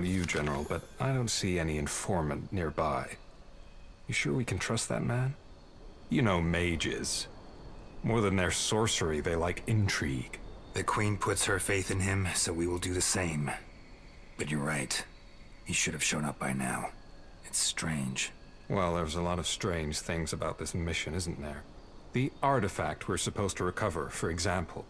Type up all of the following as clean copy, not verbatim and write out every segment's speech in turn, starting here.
you, General, but I don't see any informant nearby. You sure we can trust that man? You know mages. More than their sorcery, they like intrigue. The Queen puts her faith in him, so we will do the same. But you're right. He should have shown up by now. It's strange. Well, there's a lot of strange things about this mission, isn't there? The artifact we're supposed to recover, for example.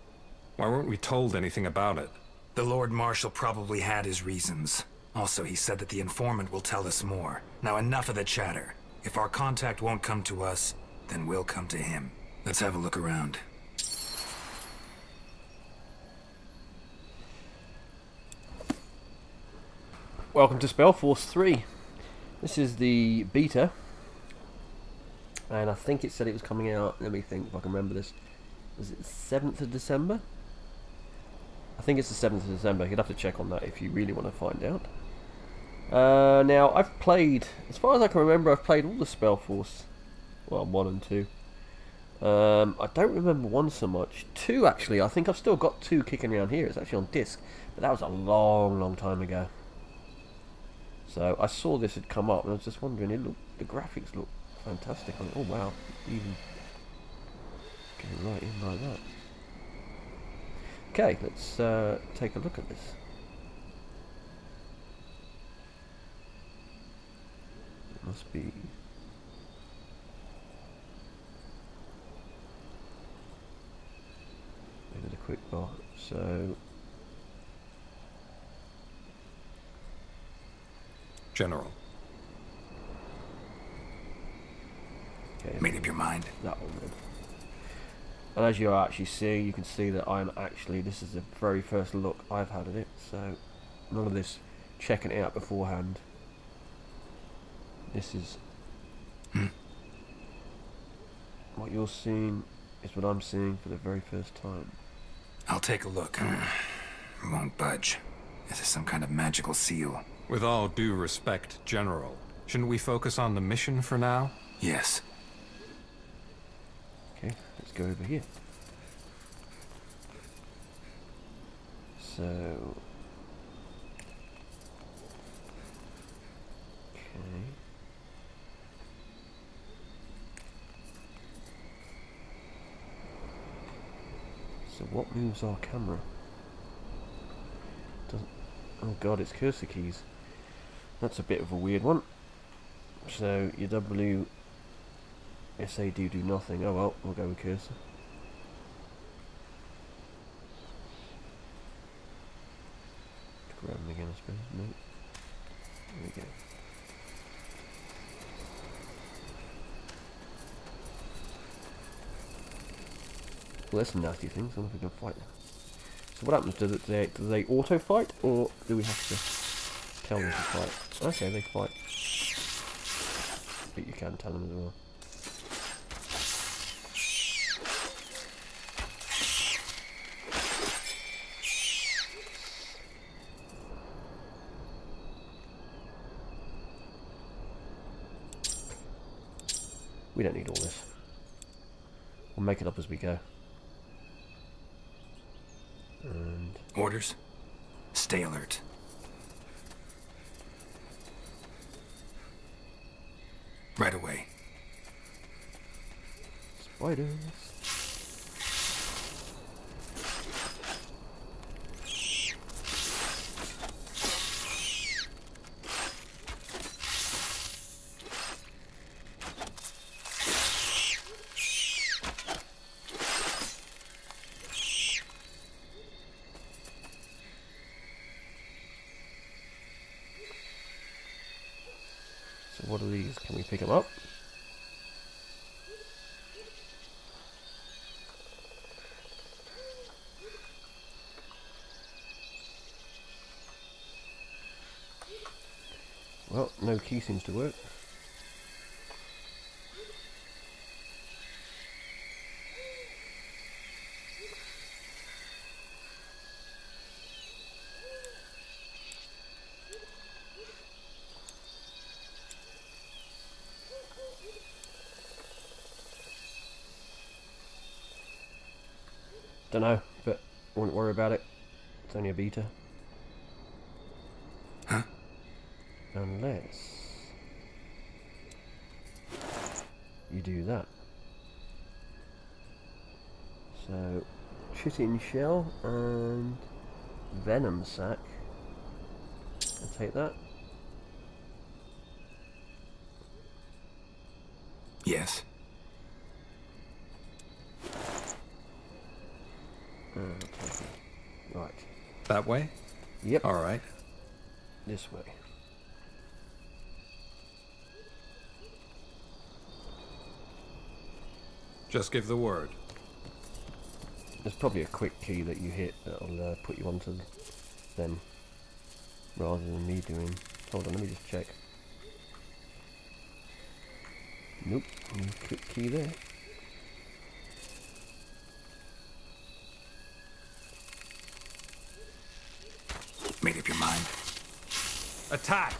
Why weren't we told anything about it? The Lord Marshal probably had his reasons. Also, he said that the informant will tell us more. Now enough of the chatter. If our contact won't come to us, then we'll come to him. Let's have a look around. Welcome to Spellforce 3. This is the beta. And I think it said it was coming out, let me think if I can remember this. Was it 7th of December? I think it's the 7th of December. You'd have to check on that if you really want to find out. Now, I've played, as far as I can remember, I've played all the Spellforce. Well, 1 and 2. I don't remember 1 so much. 2, actually, I think I've still got 2 kicking around here. It's actually on disc. But that was a long, long time ago. So, I saw this had come up, and I was just wondering, the graphics look fantastic. Oh, wow. Even get it right in like that. Okay, let's take a look at this. It must be... maybe the quick bar. So... General. okay, Made up your mind? that one then. And as you're actually seeing, you can see that I'm actually, this is the very first look I've had at it, so none of this checking it out beforehand. This is what you're seeing is what I'm seeing for the very first time. I'll take a look. Won't budge. This is some kind of magical seal. With all due respect, General, shouldn't we focus on the mission for now? Yes. Okay, let's go over here. So... okay. So what moves our camera? Doesn't... oh god, it's cursor keys. That's a bit of a weird one. So your W... SA do nothing. Oh well, we'll go with cursor. Grab them again, I suppose. No. There we go. Well, there's some nasty things. I don't know if we can fight them. So what happens? Do they auto fight, or do we have to tell them to fight? Okay, they fight. But you can tell them as well. We don't need all this. We'll make it up as we go. And Orders? Stay alert. Right away. spiders. So what are these? Can we pick them up? Well, no key seems to work. Don't know, but won't worry about it. It's only a beta. Huh? Unless you do that. So, chitin shell and venom sac. I'll take that. Yes. I'll take it. Right. That way? Yep. All right. This way. Just give the word. There's probably a quick key that you hit that'll put you onto them, rather than me doing. Hold on, let me just check. Nope, no quick key there. Made up your mind? Attack!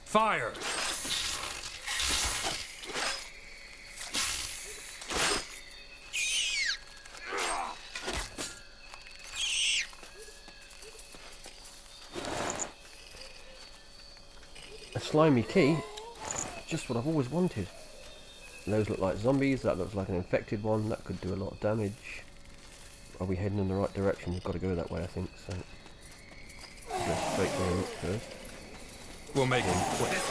Fire! A slimy key, just what I've always wanted. Those look like zombies, that looks like an infected one, that could do a lot of damage. Are we heading in the right direction? We've got to go that way, I think, so. Go straight there and look first. We'll make it quick.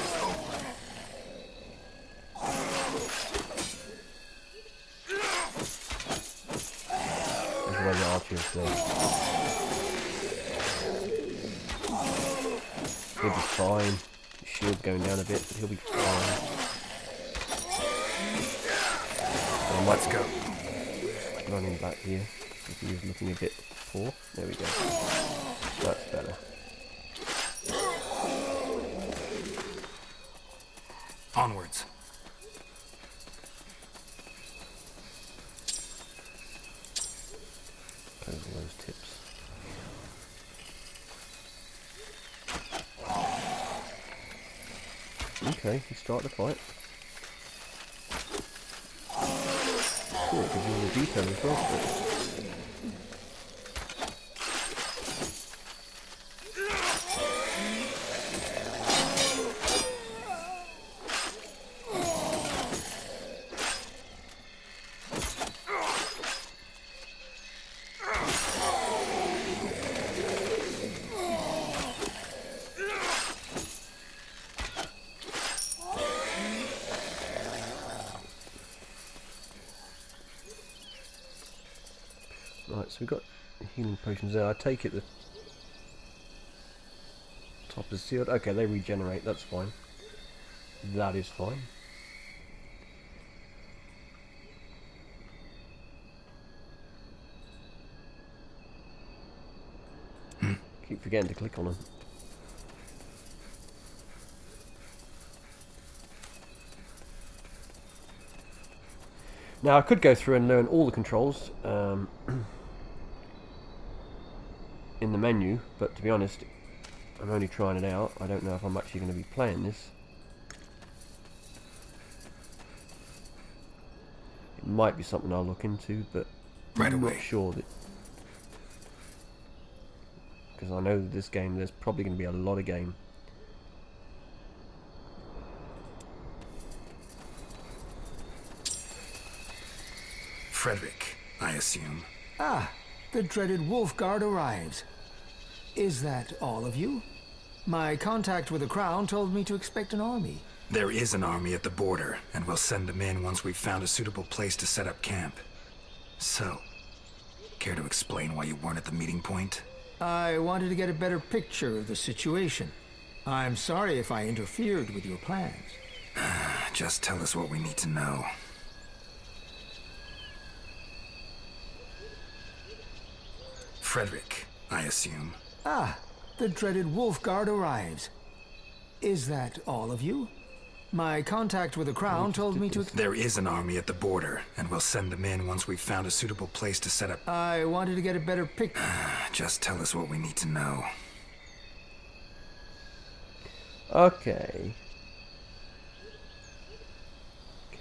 There's where the archers go. He'll be fine. His shield going down a bit, but he'll be fine. So I might go running back here if he is looking a bit poor. There we go. That's better. Onwards. Close all those tips. Okay, he started the fight. Cool, it gives you all the detail as well. Right, so we've got healing potions there. I take it the top is sealed. Okay, they regenerate, that's fine. That is fine. Keep forgetting to click on them. Now I could go through and learn all the controls in the menu, but to be honest, I'm only trying it out. I don't know if I'm actually going to be playing this. It might be something I'll look into, but Right I'm away. not sure that, because I know this game, there's probably going to be a lot of game. Frederick, I assume. Ah, the dreaded Wolf Guard arrives. Is that all of you? My contact with the Crown told me to expect an army. There is an army at the border, and we'll send them in once we've found a suitable place to set up camp. So, care to explain why you weren't at the meeting point? I wanted to get a better picture of the situation. I'm sorry if I interfered with your plans. Just tell us what we need to know. Frederick, I assume. Ah, the dreaded Wolf Guard arrives. Is that all of you? My contact with the Crown told me to... There is an army at the border, and we'll send them in once we've found a suitable place to set up... I wanted to get a better picture. Just tell us what we need to know. Okay.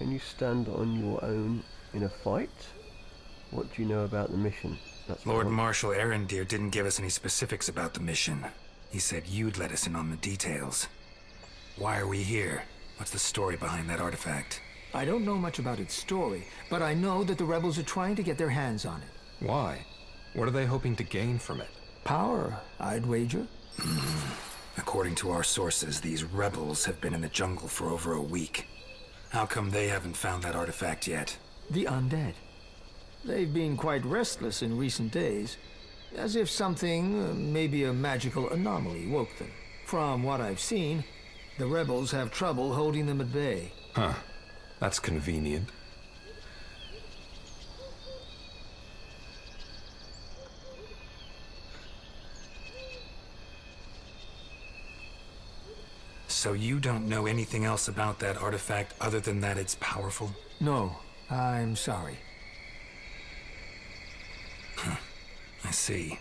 Can you stand on your own in a fight? What do you know about the mission? That's Lord Marshal Erendir didn't give us any specifics about the mission. He said you'd let us in on the details. Why are we here? What's the story behind that artifact? I don't know much about its story, but I know that the rebels are trying to get their hands on it. Why? What are they hoping to gain from it? Power, I'd wager. According to our sources, these rebels have been in the jungle for over a week. How come they haven't found that artifact yet? The undead. They've been quite restless in recent days, as if something, maybe a magical anomaly, woke them. From what I've seen, the rebels have trouble holding them at bay. Huh. That's convenient. So you don't know anything else about that artifact other than that it's powerful? No, I'm sorry. I see.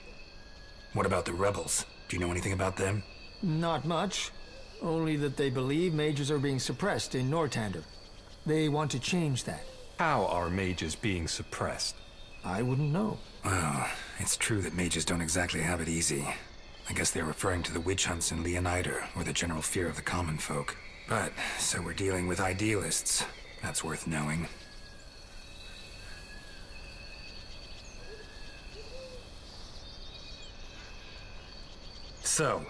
What about the rebels? Do you know anything about them? Not much. Only that they believe mages are being suppressed in Nortander. They want to change that. How are mages being suppressed? I wouldn't know. Well, it's true that mages don't exactly have it easy. I guess they're referring to the witch hunts in Leonider, or the general fear of the common folk. But, so we're dealing with idealists. That's worth knowing. So,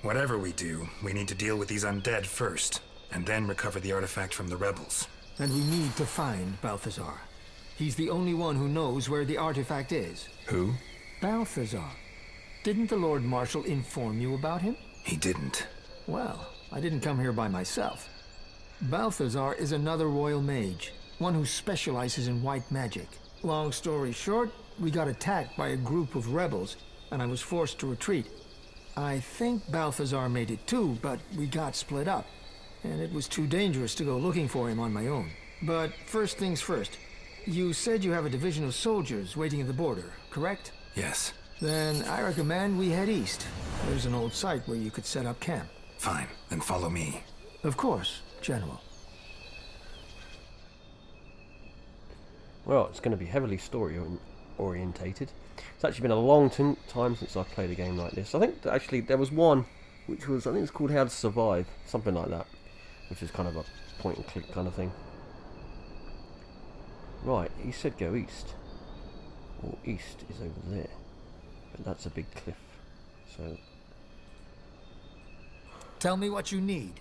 whatever we do, we need to deal with these undead first, and then recover the artifact from the rebels. And we need to find Balthazar. He's the only one who knows where the artifact is. Who? Balthazar. Didn't the Lord Marshal inform you about him? He didn't. Well, I didn't come here by myself. Balthazar is another royal mage, one who specializes in white magic. Long story short, we got attacked by a group of rebels, and I was forced to retreat. I think Balthazar made it too, but we got split up, and it was too dangerous to go looking for him on my own. But first things first, you said you have a division of soldiers waiting at the border, correct? Yes. Then I recommend we head east. There's an old site where you could set up camp. Fine, then follow me. Of course, General. Well, it's going to be heavily story-orientated. It's actually been a long time since I've played a game like this. I think that actually there was one, which was, I think it's called How to Survive, something like that, which is kind of a point-and-click kind of thing. Right, he said go east. Well, east is over there, but that's a big cliff, so... Tell me what you need.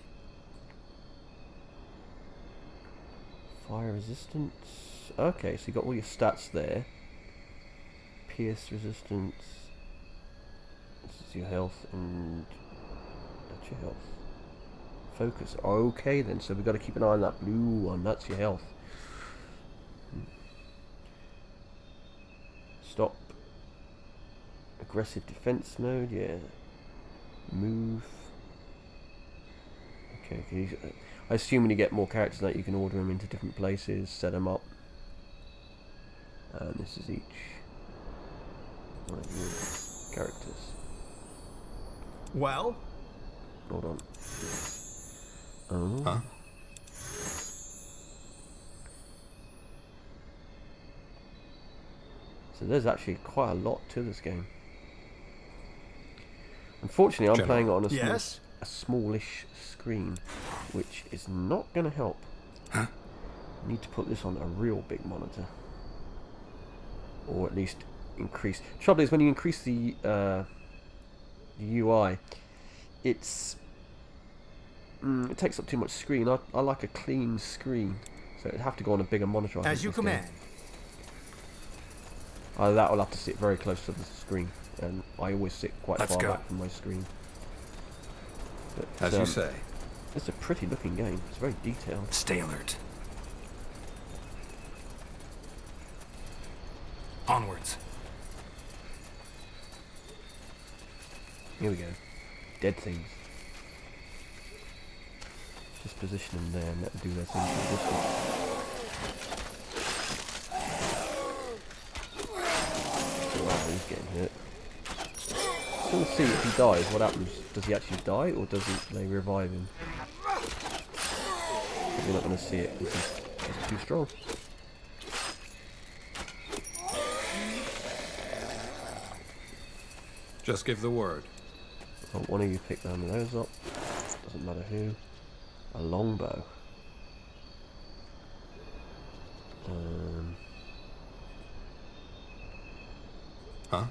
Fire resistance. Okay, so you got all your stats there. Pierce resistance. This is your health, and that's your health. Focus. Okay then, so we've got to keep an eye on that blue one. That's your health. Stop. Aggressive defense mode. Yeah. Move. Okay. I assume when you get more characters that you can order them into different places, set them up. And this is each one of your characters. Well? Hold on. Oh. Huh? So there's actually quite a lot to this game. Unfortunately, I'm General. playing it on Yes? a smallish screen, which is not going to help. Huh? I need to put this on a real big monitor, or at least increase. Trouble is, when you increase the UI, it takes up too much screen. I like a clean screen, so it'd have to go on a bigger monitor. As you command. That will have to sit very close to the screen, and I always sit quite Let's far go. back from my screen. But, As you say. it's a pretty looking game. It's very detailed. Stay alert. Onwards. Here we go. Dead things. Just position them there and let them do their thing from a distance. Wow, he's getting hit. Just want to see if he dies. What happens? Does he actually die, or does they revive him? We're not going to see it because too strong. Just give the word. Oh, one of you pick one of those up. Doesn't matter who. A longbow. Huh?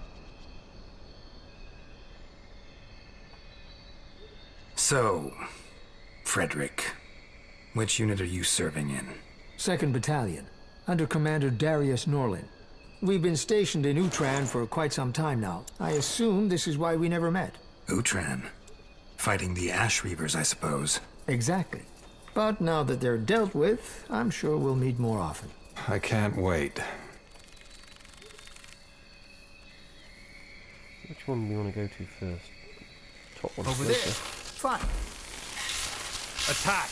So, Frederick, which unit are you serving in? 2nd Battalion, under Commander Darius Norlin. We've been stationed in Utran for quite some time now. I assume this is why we never met. Utran? Fighting the Ash Reavers, I suppose. Exactly. But now that they're dealt with, I'm sure we'll meet more often. I can't wait. Which one do you want to go to first? Top one. Over first, there. Fine. Attack!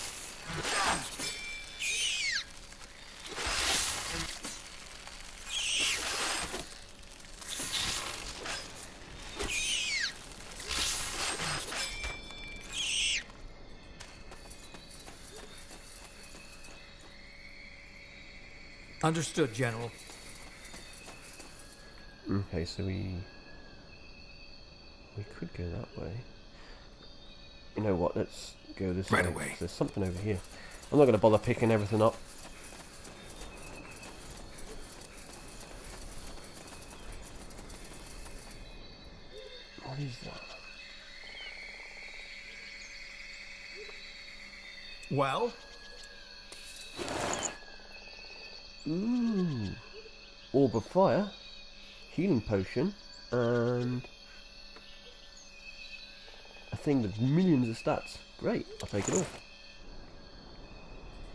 Understood, General. Okay, so we could go that way. You know what? Let's go this way. Right away. There's something over here. I'm not going to bother picking everything up. What is that? Well? Ooh. Orb of fire, healing potion, and a thing with millions of stats. Great, I'll take it all.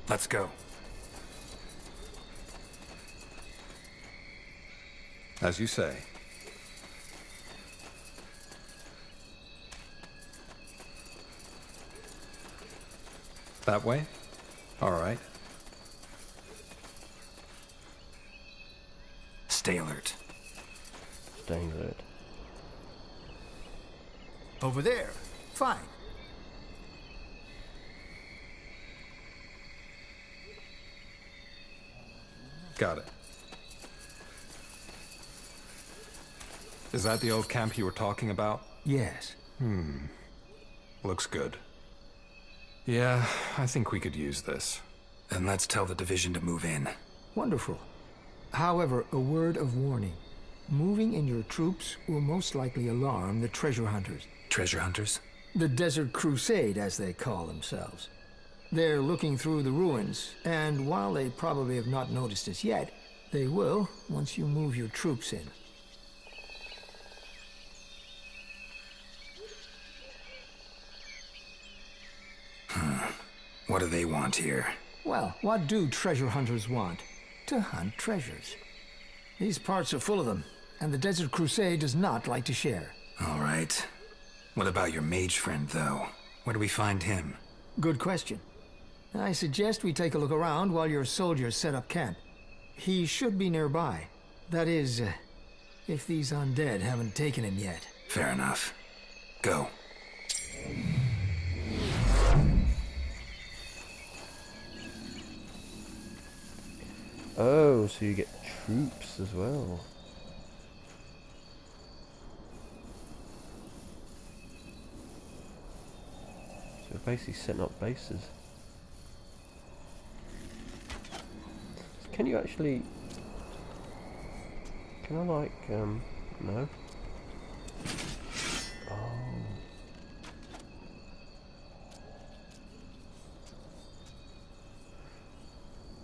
Let's go. As you say. That way? All right. Stay alert. Staying alert. Over there. Fine. Got it. Is that the old camp you were talking about? Yes. Looks good. Yeah, I think we could use this. Then let's tell the division to move in. Wonderful. However, a word of warning. Moving in your troops will most likely alarm the treasure hunters. Treasure hunters? The Desert Crusade, as they call themselves. They're looking through the ruins, and while they probably have not noticed us yet, they will once you move your troops in. What do they want here? Well, what do treasure hunters want? To hunt treasures. These parts are full of them, and the Desert Crusade does not like to share. All right. What about your mage friend, though? Where do we find him? Good question. I suggest we take a look around while your soldiers set up camp. He should be nearby. That is, if these undead haven't taken him yet. Fair enough. Go. Oh, so you get troops as well. So we're basically setting up bases. Can you actually... Can I like, no? Oh.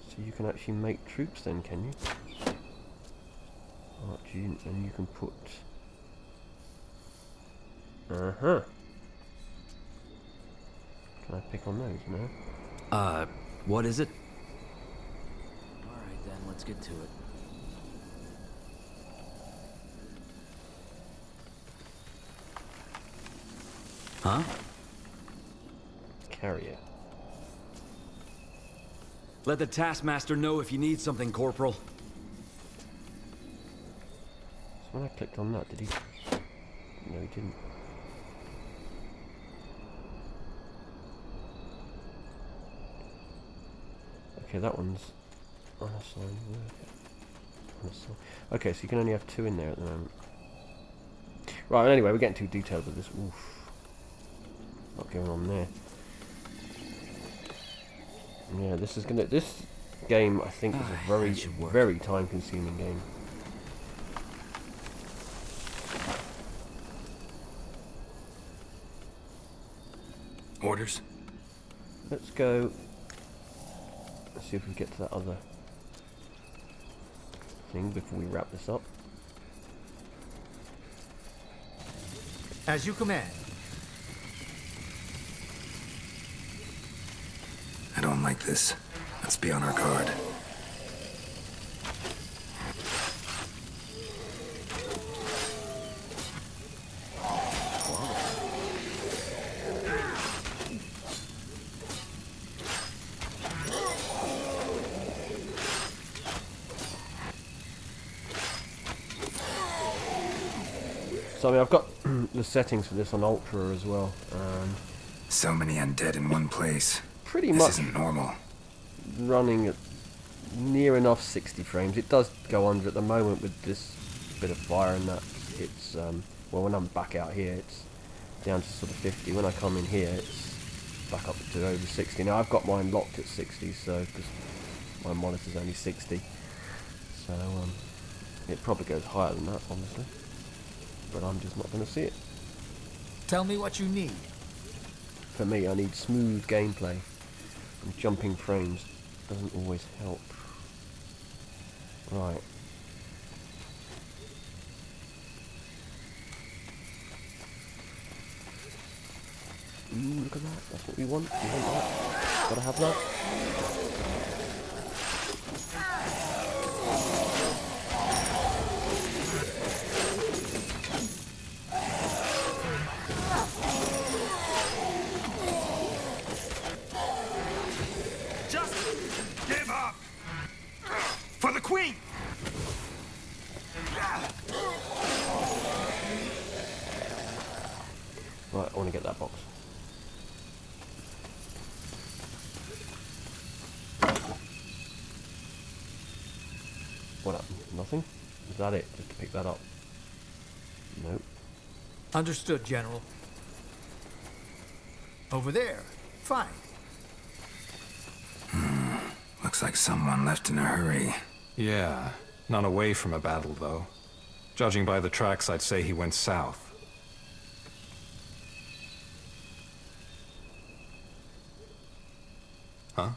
So you can actually make troops then, can you? Oh, and you can put... Uh-huh. Can I pick on those? No? What is it? Alright then, let's get to it. Huh? Carrier. Let the taskmaster know if you need something, Corporal. So when I clicked on that, did he... No, he didn't. Okay, that one's Unassigned worker. Okay, so you can only have 2 in there at the moment. Right, anyway, we're getting too detailed with this. Oof. What's going on there? Yeah, this game I think is a very time consuming game. Orders? Let's go. Let's see if we get to that other thing before we wrap this up. As you command. I don't like this. Let's be on our guard. So I mean, I've got the settings for this on Ultra as well. So many undead in one place. Pretty This much isn't normal. running at near enough 60 frames. It does go under at the moment with this bit of fire and that. It's well, when I'm back out here, it's down to sort of 50. When I come in here, it's back up to over 60. Now I've got mine locked at 60, so because my monitor's only 60, so it probably goes higher than that, honestly. But I'm just not going to see it. Tell me what you need. For me, I need smooth gameplay, and jumping frames doesn't always help. Right. Ooh, look at that. That's what we want. We want that. Gotta have that. Give up! For the Queen! Right, I want to get that box. What happened? Nothing? Is that it? Just to pick that up? Nope. Understood, General. Over there. Fine. Looks like someone left in a hurry. Yeah, not away from a battle, though. Judging by the tracks, I'd say he went south. Huh?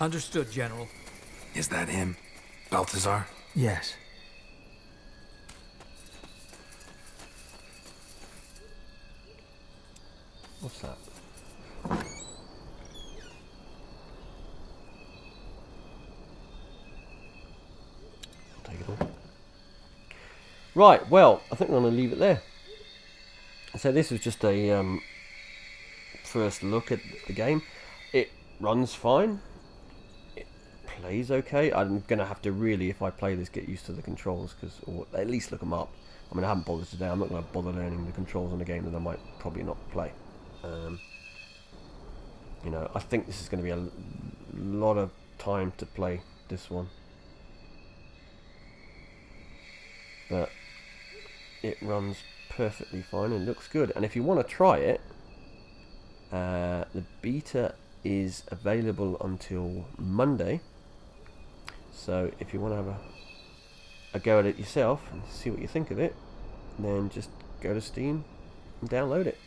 Understood, General. Is that him? Balthazar? Yes. What's that? I'll take it all. Right, well, I think I'm going to leave it there. So this was just a first look at the game. It runs fine. It plays okay. I'm going to have to really, if I play this, get used to the controls, or at least look them up. I mean, I haven't bothered today. I'm not going to bother learning the controls on a game that I might probably not play. You know, I think this is going to be a lot of time to play this one. But it runs perfectly fine and looks good. And if you want to try it, the beta is available until Monday. So if you want to have a go at it yourself and see what you think of it, then just go to Steam and download it.